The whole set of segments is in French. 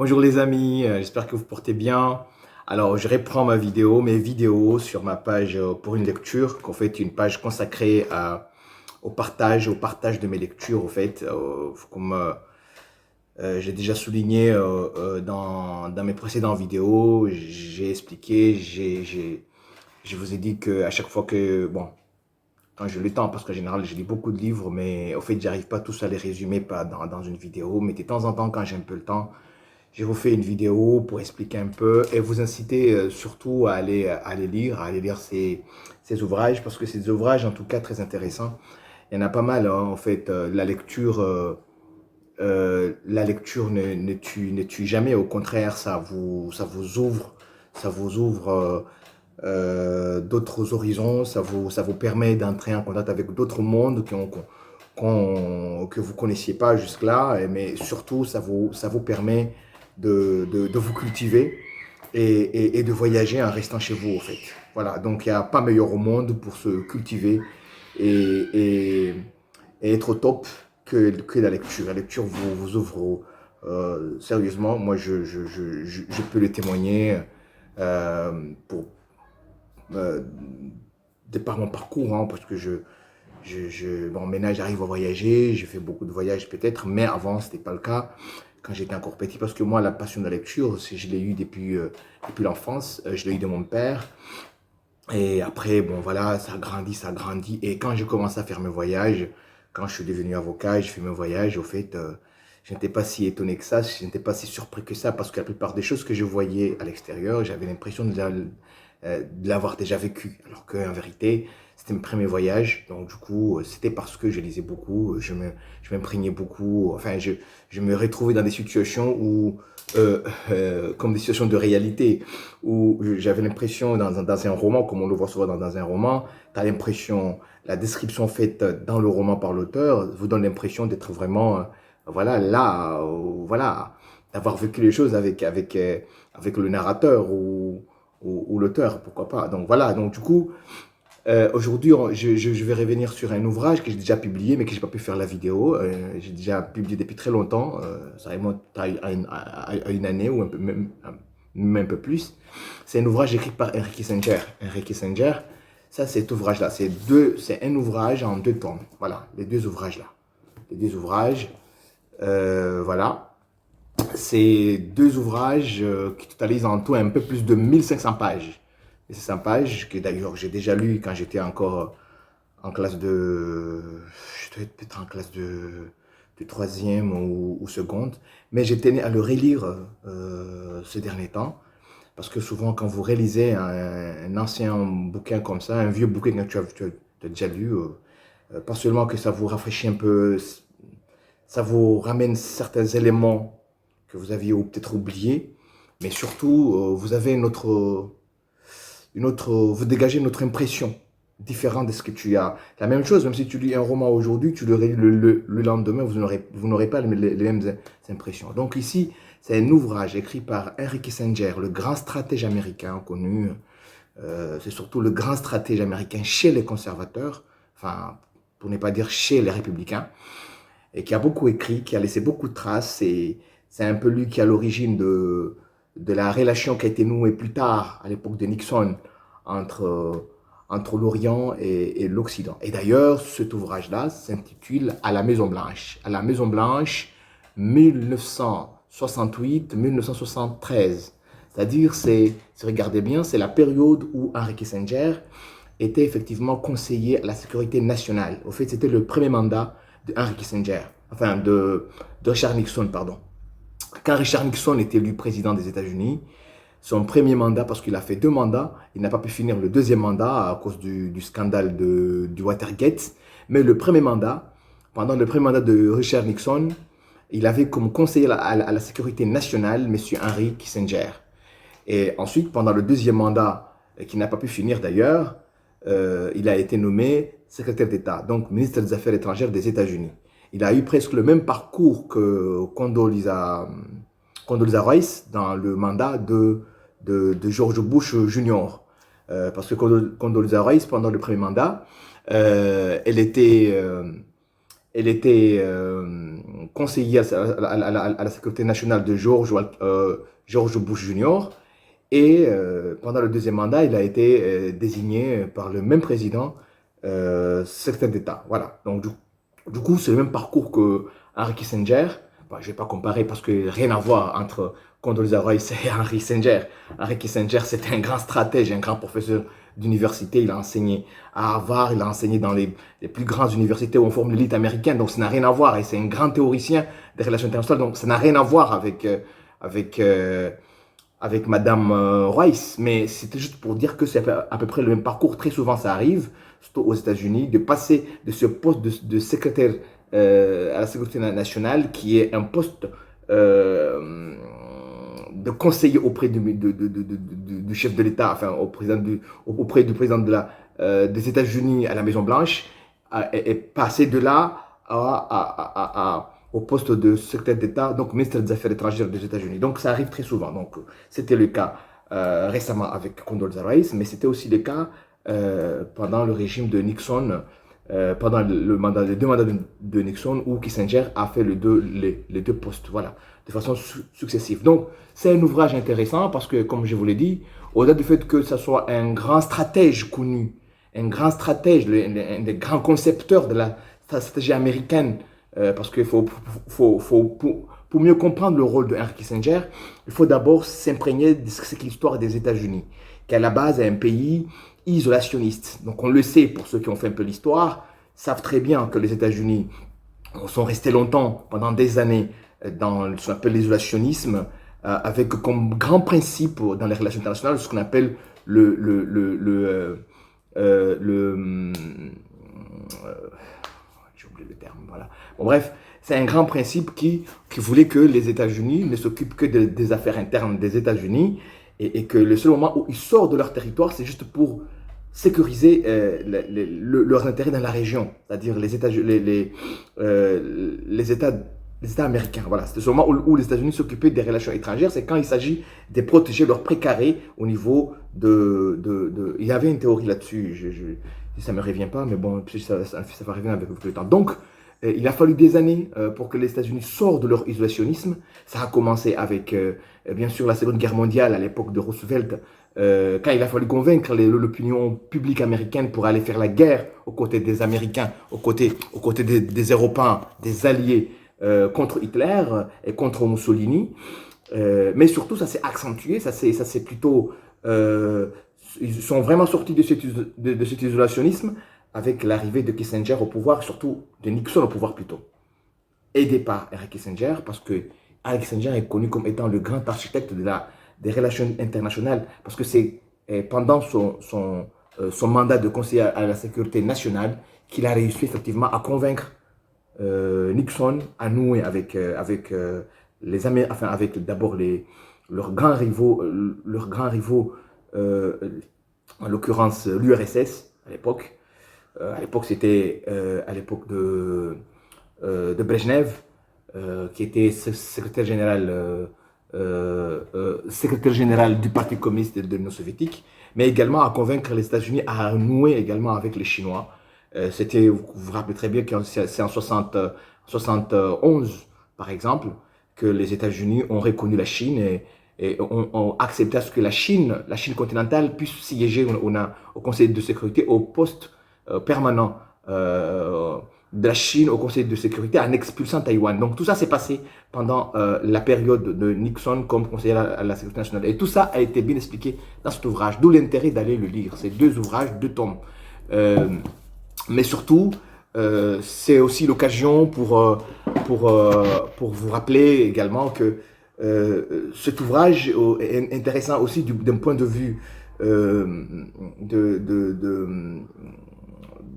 Bonjour les amis, j'espère que vous portez bien. Alors, je reprends mes vidéos sur ma page pour une lecture, qu'en fait une page consacrée au partage de mes lectures, au fait, comme j'ai déjà souligné dans mes précédentes vidéos, j'ai expliqué, je vous ai dit que à chaque fois que, bon, quand j'ai le temps, parce qu'en général, je lis beaucoup de livres, mais au fait, j'arrive pas tous à les résumer pas dans une vidéo, mais de temps en temps, quand j'ai un peu le temps, je vous fais une vidéo pour expliquer un peu et vous inciter surtout à aller lire ces ouvrages parce que c'est des ouvrages en tout cas très intéressants. Il y en a pas mal, hein, en fait. La lecture ne tue jamais. Au contraire, ça vous ouvre d'autres horizons. Ça vous permet d'entrer en contact avec d'autres mondes que vous connaissiez pas jusque-là. Mais surtout, ça vous permet de vous cultiver et de voyager en restant chez vous, en fait. Voilà, donc il n'y a pas meilleur au monde pour se cultiver et, et, et être au top que la lecture. La lecture vous ouvre, sérieusement, moi je peux le témoigner pour, euh, de par mon parcours, hein, parce que bon, maintenant j'arrive à voyager, je fais beaucoup de voyages peut-être, mais avant c'était pas le cas quand j'étais encore petit, parce que moi la passion de la lecture, je l'ai eu depuis l'enfance, je l'ai eu de mon père, et après, bon voilà, ça a grandi, et quand j'ai commencé à faire mes voyages, quand je suis devenu avocat, j'ai fait mes voyages, au fait, je n'étais pas si étonné que ça, je n'étais pas si surpris que ça, parce que la plupart des choses que je voyais à l'extérieur, j'avais l'impression de l'avoir déjà vécu, alors qu'en vérité, c'était mes premiers voyages, donc du coup, c'était parce que je lisais beaucoup, je m'imprégnais beaucoup, enfin, je me retrouvais dans des situations comme des situations de réalité, où j'avais l'impression, dans un roman, comme on le voit souvent dans un roman, tu as l'impression, la description faite dans le roman par l'auteur vous donne l'impression d'être vraiment, voilà, là, voilà, d'avoir vécu les choses avec le narrateur ou l'auteur, pourquoi pas. Donc voilà, donc du coup, aujourd'hui, je vais revenir sur un ouvrage que j'ai déjà publié, mais que j'ai pas pu faire la vidéo. J'ai déjà publié depuis très longtemps. Ça remonte à une année ou un peu, même un peu plus. C'est un ouvrage écrit par Henry Kissinger. Henry Kissinger, ça, cet ouvrage-là, c'est un ouvrage en deux tomes. Voilà, les deux ouvrages-là. Les deux ouvrages, voilà. C'est deux ouvrages qui totalisent en tout un peu plus de 1500 pages. Et c'est 100 pages que d'ailleurs j'ai déjà lu quand j'étais encore en classe je devais être peut-être en classe de troisième ou seconde. Mais j'ai tenu à le relire ces derniers temps. Parce que souvent, quand vous réalisez un ancien bouquin comme ça, un vieux bouquin que tu as déjà lu, pas seulement que ça vous rafraîchit un peu, ça vous ramène certains éléments que vous aviez peut-être oubliés, mais surtout, vous avez vous dégagez une autre impression différente de ce que tu as. La même chose, même si tu lis un roman aujourd'hui, tu le relis le lendemain, vous n'aurez pas les mêmes impressions. Donc ici, c'est un ouvrage écrit par Henry Kissinger, le grand stratège américain connu. C'est surtout le grand stratège américain chez les conservateurs, enfin, pour ne pas dire chez les républicains, et qui a beaucoup écrit, qui a laissé beaucoup de traces. Et c'est un peu lui qui est à l'origine de la relation qui a été nouée plus tard, à l'époque de Nixon, entre l'Orient et l'Occident. Et d'ailleurs, cet ouvrage-là s'intitule À la Maison Blanche. À la Maison Blanche, 1968-1973. C'est-à-dire, regardez bien, c'est la période où Henry Kissinger était effectivement conseiller à la sécurité nationale. Au fait, c'était le premier mandat de Henry Kissinger, enfin de Richard Nixon, pardon. Quand Richard Nixon était élu président des États-Unis, son premier mandat, parce qu'il a fait deux mandats, il n'a pas pu finir le deuxième mandat à cause du scandale du Watergate. Mais le premier mandat, pendant le premier mandat de Richard Nixon, il avait comme conseiller à la sécurité nationale M. Henry Kissinger. Et ensuite, pendant le deuxième mandat, qui n'a pas pu finir d'ailleurs, il a été nommé secrétaire d'État, donc ministre des Affaires étrangères des États-Unis. Il a eu presque le même parcours que Condoleezza Rice dans le mandat de George Bush Jr. Parce que Condoleezza Rice, pendant le premier mandat, elle était Elle était conseillère à la sécurité nationale de George Bush Jr. Et pendant le deuxième mandat, il a été désigné par le même président secrétaire d'État. Voilà. Donc, du coup, c'est le même parcours que Henry Kissinger. Bon, je ne vais pas comparer parce que rien à voir entre Condoleezza Rice et Henry Kissinger. Henry Kissinger, c'était un grand stratège, un grand professeur d'université. Il a enseigné à Harvard, il a enseigné dans les plus grandes universités où on forme l'élite américaine. Donc, ça n'a rien à voir. Et c'est un grand théoricien des relations internationales. Donc, ça n'a rien à voir avec, euh, avec Madame Rice. Mais c'était juste pour dire que c'est à peu près le même parcours. Très souvent, ça arrive, surtout aux États-Unis, de passer de ce poste de secrétaire à la sécurité nationale, qui est un poste de conseiller auprès du chef de l'État, enfin auprès du président des États-Unis à la Maison-Blanche, et passer de là au poste de secrétaire d'État, donc ministre des Affaires étrangères des États-Unis. Donc ça arrive très souvent. Donc c'était le cas récemment avec Condoleezza Rice, mais c'était aussi le cas pendant le régime de Nixon, pendant les deux mandats de Nixon, où Kissinger a fait les deux postes, voilà, de façon successive. Donc c'est un ouvrage intéressant parce que, comme je vous l'ai dit, au-delà du fait que ce soit un grand stratège connu, un grand stratège, un des grands concepteurs de la stratégie américaine, parce qu'il pour mieux comprendre le rôle de Henry Kissinger, il faut d'abord s'imprégner de ce qu'est l'histoire des États-Unis, qui à la base est un pays isolationniste. Donc on le sait, pour ceux qui ont fait un peu l'histoire, savent très bien que les États-Unis sont restés longtemps, pendant des années, dans ce qu'on appelle l'isolationnisme, avec comme grand principe dans les relations internationales ce qu'on appelle le j'ai oublié le terme, voilà. Bon, bref, c'est un grand principe qui voulait que les États-Unis ne s'occupent que des affaires internes des États-Unis et que le seul moment où ils sortent de leur territoire, c'est juste pour sécuriser leurs intérêts dans la région, c'est-à-dire les États américains. Voilà, c'est le moment où les États-Unis s'occupaient des relations étrangères, c'est quand il s'agit de protéger leurs précarés au niveau Il y avait une théorie là-dessus, ça ne me revient pas, mais bon, ça va revenir avec le temps. Donc, il a fallu des années pour que les États-Unis sortent de leur isolationnisme. Ça a commencé avec, bien sûr, la Seconde Guerre mondiale, à l'époque de Roosevelt, quand il a fallu convaincre l'opinion publique américaine pour aller faire la guerre aux côtés des Américains, aux côtés des Européens, des Alliés, contre Hitler et contre Mussolini. Mais surtout, ça s'est accentué, ça s'est plutôt... ils sont vraiment sortis de cet isolationnisme avec l'arrivée de Kissinger au pouvoir, surtout de Nixon au pouvoir plutôt, aidé par Henry Kissinger, parce que Henry Kissinger est connu comme étant le grand architecte des relations internationales, parce que c'est pendant son mandat de conseiller à la sécurité nationale qu'il a réussi effectivement à convaincre Nixon à nouer avec d'abord leurs grands rivaux en l'occurrence l'URSS à l'époque. À l'époque, c'était à l'époque de Brejnev, qui était secrétaire général du Parti communiste de l'Union soviétique, mais également à convaincre les États-Unis à nouer également avec les Chinois. Vous vous rappelez très bien que c'est en 71, par exemple, que les États-Unis ont reconnu la Chine et ont accepté à ce que la Chine continentale, puisse siéger au Conseil de sécurité, au poste permanent de la Chine au Conseil de sécurité en expulsant Taïwan. Donc tout ça s'est passé pendant la période de Nixon comme conseiller à la sécurité nationale. Et tout ça a été bien expliqué dans cet ouvrage, d'où l'intérêt d'aller le lire. C'est deux ouvrages, deux tomes. Mais surtout, c'est aussi l'occasion pour vous rappeler également que cet ouvrage est intéressant aussi d'un point de vue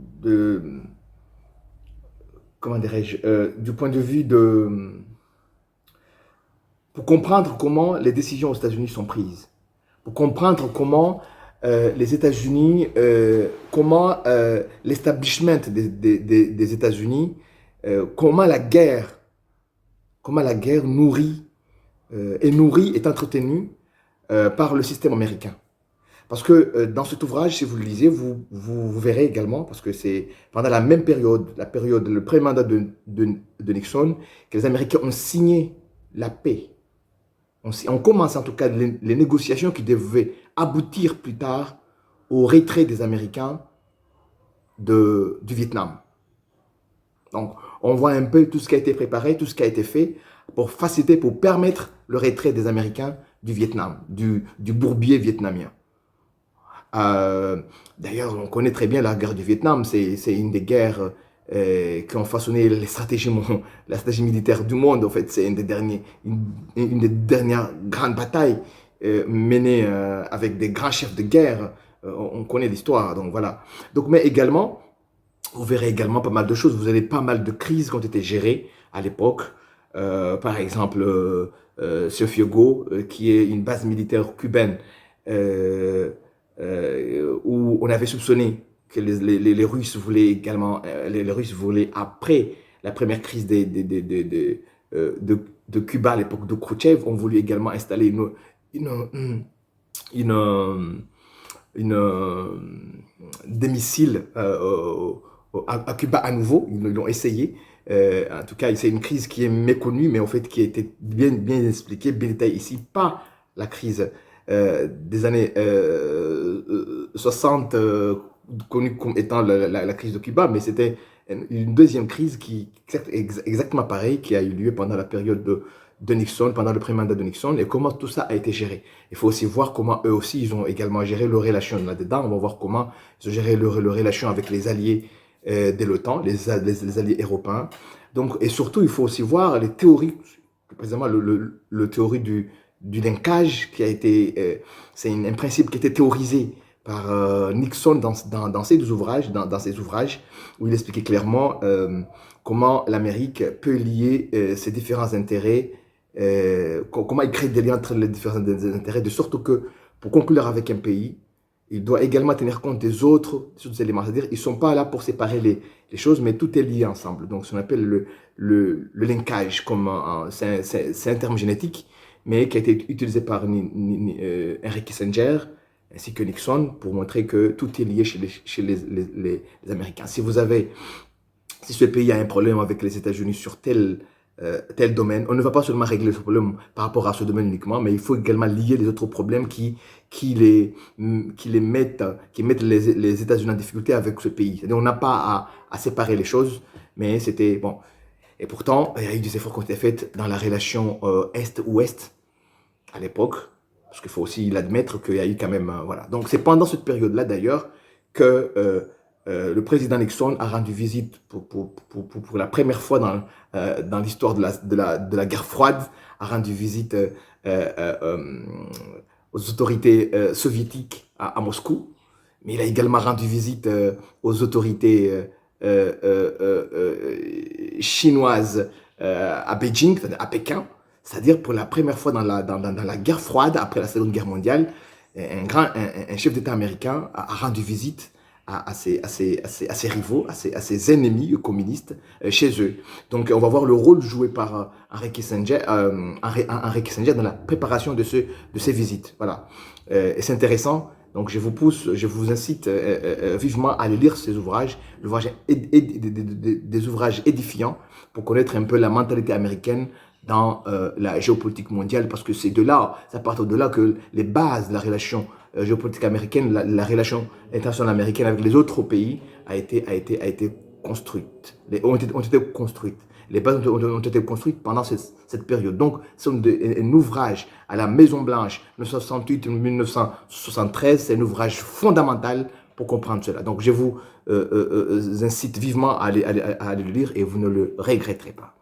de comment dirais-je, du point de vue pour comprendre comment les décisions aux États-Unis sont prises, pour comprendre comment les États-Unis, comment l'establishment des États-Unis, comment la guerre nourrit est entretenue par le système américain. Parce que dans cet ouvrage, si vous le lisez, vous verrez également, parce que c'est pendant la même période, le premier mandat de Nixon, que les Américains ont signé la paix. On commence en tout cas les négociations qui devaient aboutir plus tard au retrait des Américains du Vietnam. Donc, on voit un peu tout ce qui a été préparé, tout ce qui a été fait pour faciliter, pour permettre le retrait des Américains du Vietnam, du bourbier vietnamien. D'ailleurs, on connaît très bien la guerre du Vietnam. C'est une des guerres qui ont façonné la stratégie militaire du monde. En fait, c'est une des dernières grandes batailles menées avec des grands chefs de guerre. On connaît l'histoire, donc voilà. Donc, mais également, vous verrez également pas mal de choses. Vous avez pas mal de crises qui ont été gérées à l'époque. Par exemple, Sofiogo, qui est une base militaire cubaine, où on avait soupçonné que les Russes voulaient également, les Russes voulaient, après la première crise de Cuba à l'époque de Khrouchtchev, ont voulu également installer des missiles à Cuba à nouveau. Ils l'ont essayé. En tout cas, c'est une crise qui est méconnue, mais en fait qui a été bien expliquée, bien détaillée ici, pas la crise des années 60, connue comme étant la crise de Cuba, mais c'était une deuxième crise qui exactement pareille, qui a eu lieu pendant la période de Nixon, pendant le premier mandat de Nixon, et comment tout ça a été géré. Il faut aussi voir comment eux aussi, ils ont également géré leurs relations là-dedans. On va voir comment ils ont géré leurs relations avec les alliés de l'OTAN, les alliés européens. Donc, et surtout, il faut aussi voir les théories, précisément le théorie du linkage qui a été, c'est un principe qui a été théorisé par Nixon dans ses ouvrages, dans ses ouvrages, où il expliquait clairement comment l'Amérique peut lier ses différents intérêts, comment il crée des liens entre les différents intérêts, de sorte que pour conclure avec un pays, il doit également tenir compte des autres éléments. C'est-à-dire qu'ils ne sont pas là pour séparer les choses, mais tout est lié ensemble. Donc, ce qu'on appelle le linkage, c'est un terme génétique, mais qui a été utilisé par Henry Kissinger ainsi que Nixon pour montrer que tout est lié chez les Américains. Si ce pays a un problème avec les États-Unis sur tel domaine, on ne va pas seulement régler ce problème par rapport à ce domaine uniquement, mais il faut également lier les autres problèmes qui mettent les États-Unis en difficulté avec ce pays. C'est-à-dire, on n'a pas à séparer les choses, mais c'était bon. Et pourtant, il y a eu des efforts qui ont été faits dans la relation Est-Ouest à l'époque, parce qu'il faut aussi l'admettre qu'il y a eu quand même... voilà. Donc, c'est pendant cette période-là, d'ailleurs, que le président Nixon a rendu visite pour la première fois dans l'histoire de la guerre froide, a rendu visite aux autorités soviétiques à Moscou, mais il a également rendu visite aux autorités chinoises à Beijing, à Pékin. C'est-à-dire pour la première fois dans la guerre froide, après la Seconde Guerre mondiale, un chef d'État américain a rendu visite à ses rivaux, à ses ennemis communistes chez eux. Donc on va voir le rôle joué par Henry Kissinger dans la préparation de ces visites. Voilà. Et c'est intéressant. Donc je vous incite vivement à aller lire ces ouvrages, des ouvrages édifiants pour connaître un peu la mentalité américaine dans la géopolitique mondiale, parce que c'est part de là que les bases de la relation géopolitique américaine, la relation internationale américaine avec les autres pays a été construite, ont été construites. Les bases ont été construites pendant cette période. Donc, c'est un ouvrage à la Maison-Blanche, 1968-1973, c'est un ouvrage fondamental pour comprendre cela. Donc, je vous incite vivement à aller le lire et vous ne le regretterez pas.